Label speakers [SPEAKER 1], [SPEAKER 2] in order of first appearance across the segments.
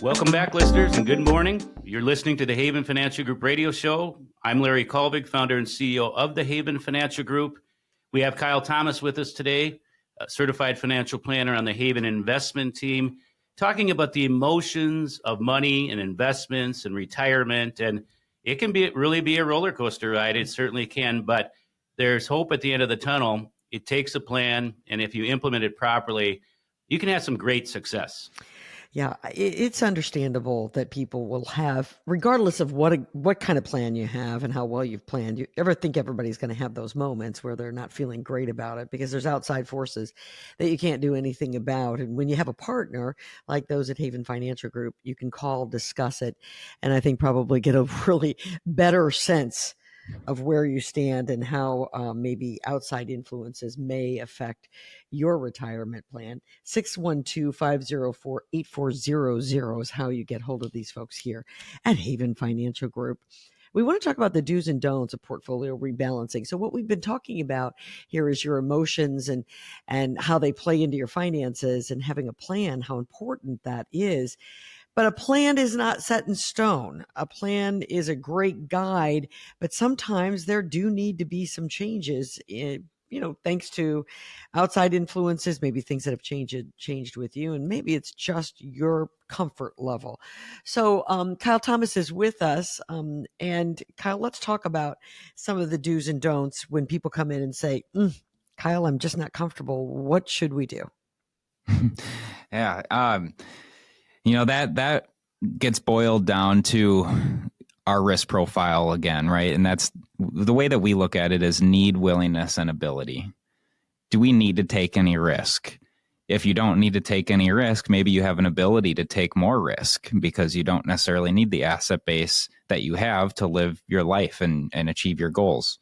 [SPEAKER 1] Welcome back, listeners, and good morning. You're listening to the Haven Financial Group radio show. I'm Larry Kolvig, founder and CEO of the Haven Financial Group. We have Kyle Thomas with us today, a certified financial planner on the Haven investment team, talking about the emotions of money and investments and retirement. And it can really be a roller coaster ride. It certainly can, but there's hope at the end of the tunnel. It takes a plan, and if you implement it properly, you can have some great success.
[SPEAKER 2] Yeah, it's understandable that people will have, regardless of what kind of plan you have and how well you've planned, you ever think everybody's going to have those moments where they're not feeling great about it because there's outside forces that you can't do anything about. And when you have a partner like those at Haven Financial Group, you can call, discuss it, and I think probably get a really better sense of where you stand and how maybe outside influences may affect your retirement plan. 612-504-8400 is how you get hold of these folks here at Haven Financial Group. We want to talk about the do's and don'ts of portfolio rebalancing. So what we've been talking about here is your emotions and how they play into your finances, and having a plan, how important that is. But a plan is not set in stone. A plan is a great guide, but sometimes there do need to be some changes, thanks to outside influences, maybe things that have changed with you, and maybe it's just your comfort level. So Kyle Thomas is with us. And Kyle, let's talk about some of the do's and don'ts when people come in and say, Kyle, I'm just not comfortable. What should we do?
[SPEAKER 3] Yeah. That gets boiled down to our risk profile again, right? And that's the way that we look at it is need, willingness, and ability. Do we need to take any risk? If you don't need to take any risk, maybe you have an ability to take more risk because you don't necessarily need the asset base that you have to live your life and achieve your goals.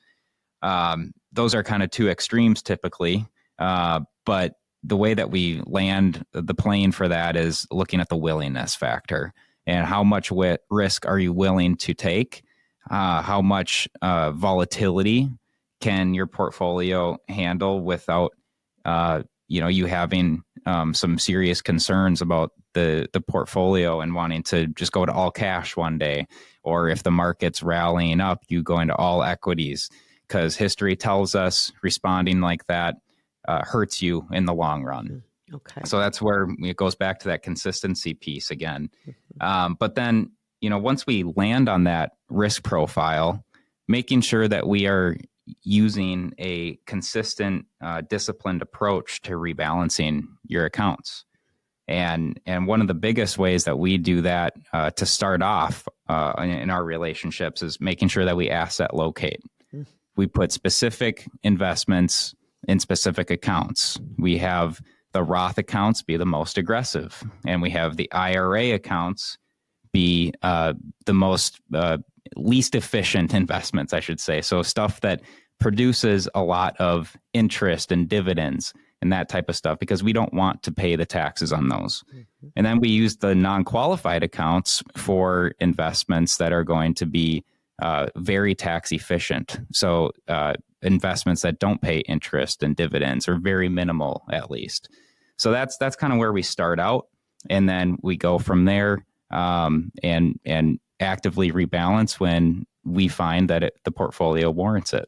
[SPEAKER 3] Those are kind of two extremes typically, but the way that we land the plane for that is looking at the willingness factor and how much risk are you willing to take? How much volatility can your portfolio handle without, you having some serious concerns about the portfolio and wanting to just go to all cash one day, or if the market's rallying up, you go into all equities, because history tells us responding like that hurts you in the long run.
[SPEAKER 2] Okay.
[SPEAKER 3] So that's where it goes back to that consistency piece again. But then, once we land on that risk profile, making sure that we are using a consistent, disciplined approach to rebalancing your accounts. And one of the biggest ways that we do that to start off in our relationships is making sure that we asset locate. We put specific investments in specific accounts. We have the Roth accounts be the most aggressive, and we have the IRA accounts be the most least efficient investments, I should say. So stuff that produces a lot of interest and dividends and that type of stuff, because we don't want to pay the taxes on those. And then we use the non-qualified accounts for investments that are going to be very tax efficient. So investments that don't pay interest and dividends, or very minimal at least. So that's kind of where we start out, and then we go from there and actively rebalance when we find that the portfolio warrants it.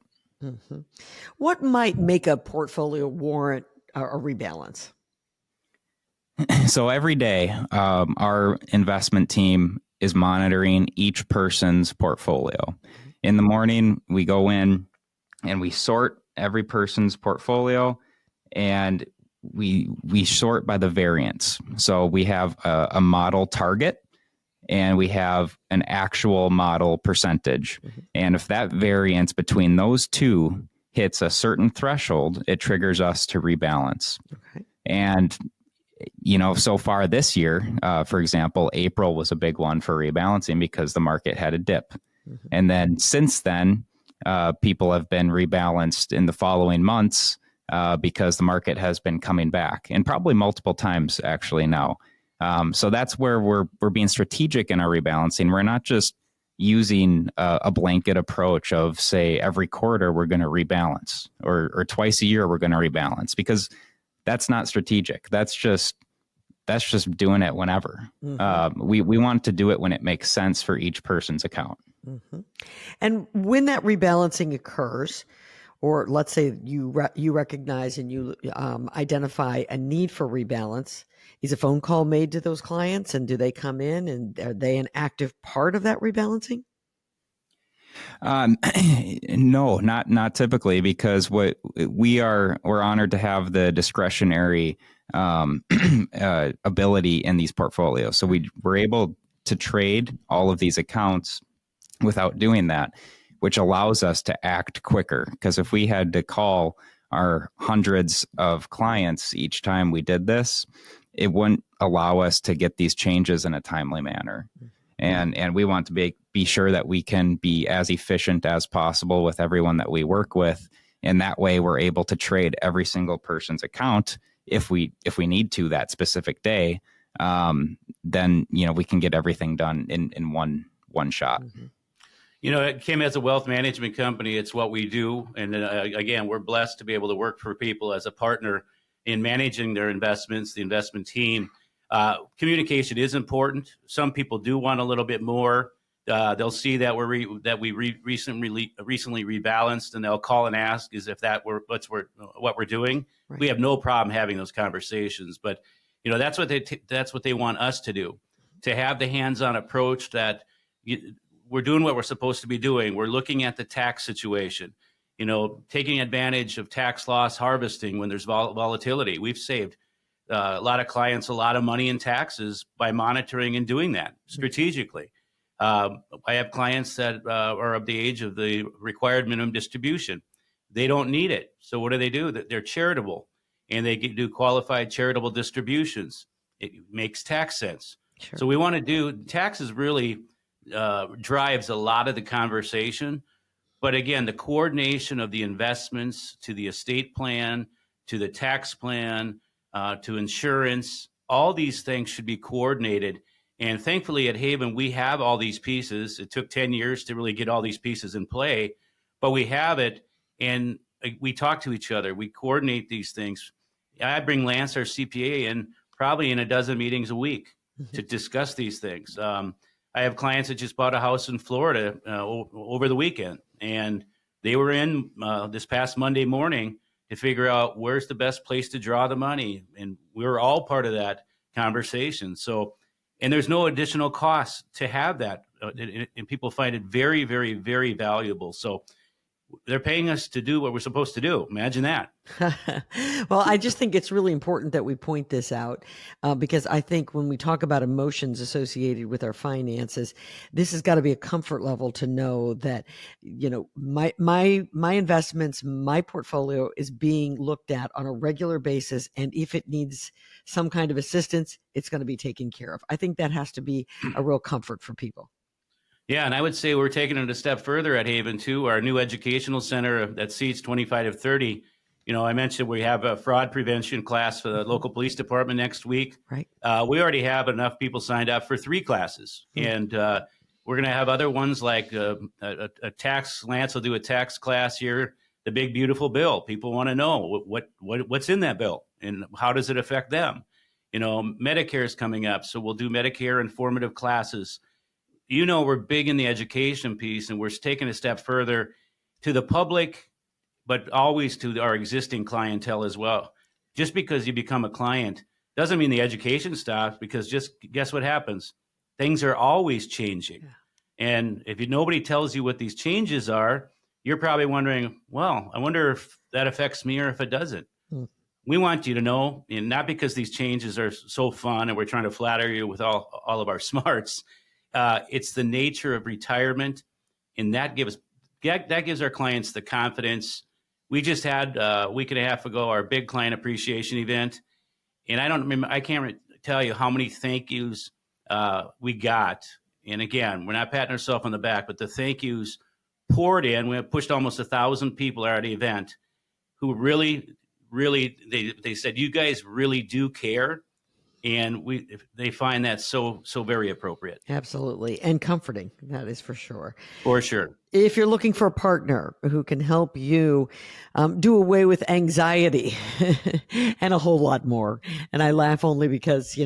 [SPEAKER 2] What might make a portfolio warrant a rebalance?
[SPEAKER 3] So every day, our investment team is monitoring each person's portfolio. In the morning, we go in and we sort every person's portfolio, and we sort by the variance. So we have a model target, and we have an actual model percentage. And if that variance between those two hits a certain threshold, it triggers us to rebalance.
[SPEAKER 2] Okay.
[SPEAKER 3] And so far this year, for example, April was a big one for rebalancing because the market had a dip. And then since then, people have been rebalanced in the following months because the market has been coming back, and probably multiple times actually now. So that's where we're being strategic in our rebalancing. We're not just using a blanket approach of, say, every quarter we're going to rebalance, or twice a year we're going to rebalance, because that's not strategic. That's just that's just doing it whenever. We want to do it when it makes sense for each person's account.
[SPEAKER 2] And when that rebalancing occurs, or let's say you recognize and you identify a need for rebalance, is a phone call made to those clients, and do they come in, and are they an active part of that rebalancing?
[SPEAKER 3] No, not typically, because we're honored to have the discretionary ability in these portfolios. So we're able to trade all of these accounts without doing that, which allows us to act quicker. Because if we had to call our hundreds of clients each time we did this, it wouldn't allow us to get these changes in a timely manner. And we want to be sure that we can be as efficient as possible with everyone that we work with. And that way we're able to trade every single person's account if we need to that specific day. Then, we can get everything done in one shot.
[SPEAKER 1] Kim, as a wealth management company, it's what we do. And again, we're blessed to be able to work for people as a partner in managing their investments, the investment team. Communication is important. Some people do want a little bit more. They'll see that we recently rebalanced, and they'll call and ask as if what we're doing. Right. We have no problem having those conversations, but that's what they want us to do, to have the hands-on approach that we're doing what we're supposed to be doing. We're looking at the tax situation, taking advantage of tax loss harvesting when there's volatility. We've saved a lot of clients a lot of money in taxes by monitoring and doing that strategically. I have clients that are of the age of the required minimum distribution. They don't need it. So what do? They're charitable, and they do qualified charitable distributions. It makes tax sense. Sure. So we want to do taxes really drives a lot of the conversation. But again, the coordination of the investments to the estate plan, to the tax plan, to insurance, all these things should be coordinated. And thankfully at Haven, we have all these pieces. It took 10 years to really get all these pieces in play, but we have it, and we talk to each other. We coordinate these things. I bring Lance, our CPA, in probably in a dozen meetings a week to discuss these things. I have clients that just bought a house in Florida over the weekend, and they were in this past Monday morning to figure out where's the best place to draw the money. And we're all part of that conversation. So, and there's no additional cost to have that. And people find it very, very, very valuable. So they're paying us to do what we're supposed to do. Imagine that.
[SPEAKER 2] Well, I just think it's really important that we point this out because I think when we talk about emotions associated with our finances, this has got to be a comfort level to know that, my investments, my portfolio is being looked at on a regular basis. And if it needs some kind of assistance, it's going to be taken care of. I think that has to be a real comfort for people.
[SPEAKER 1] Yeah, and I would say we're taking it a step further at Haven, too. Our new educational center that seats 25 to 30. I mentioned we have a fraud prevention class for the local police department next week.
[SPEAKER 2] Right.
[SPEAKER 1] We already have enough people signed up for 3 classes. And we're going to have other ones like a tax. Lance will do a tax class here, the big, beautiful bill. People want to know what's in that bill and how does it affect them. Medicare is coming up, so we'll do Medicare informative classes. We're big in the education piece, and we're taking a step further to the public, but always to our existing clientele as well. Just because you become a client doesn't mean the education stops, because just guess what happens? Things are always changing. Yeah. And if nobody tells you what these changes are, you're probably wondering, well, I wonder if that affects me or if it doesn't. We want you to know, and not because these changes are so fun and we're trying to flatter you with all of our smarts. It's the nature of retirement, and that gives our clients the confidence. We just had a week and a half ago our big client appreciation event, and I can't tell you how many thank yous we got. And again, we're not patting ourselves on the back, but the thank yous poured in. We have pushed almost 1,000 people at the event who really, they said, you guys really do care. And they find that so very appropriate.
[SPEAKER 2] Absolutely. And comforting. That is for sure.
[SPEAKER 1] For sure.
[SPEAKER 2] If you're looking for a partner who can help you do away with anxiety and a whole lot more, And I laugh only because,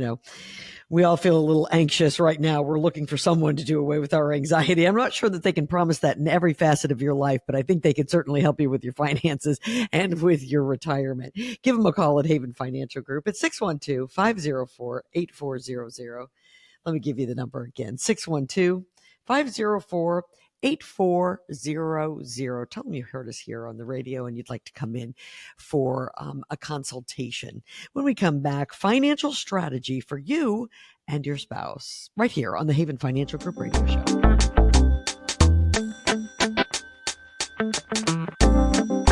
[SPEAKER 2] we all feel a little anxious right now. We're looking for someone to do away with our anxiety. I'm not sure that they can promise that in every facet of your life, but I think they can certainly help you with your finances and with your retirement. Give them a call at Haven Financial Group at 612-504-8400. Let me give you the number again, 612-504-8400. Tell them you heard us here on the radio and you'd like to come in for a consultation. When we come back, financial strategy for you and your spouse, right here on the Haven Financial Group Radio Show.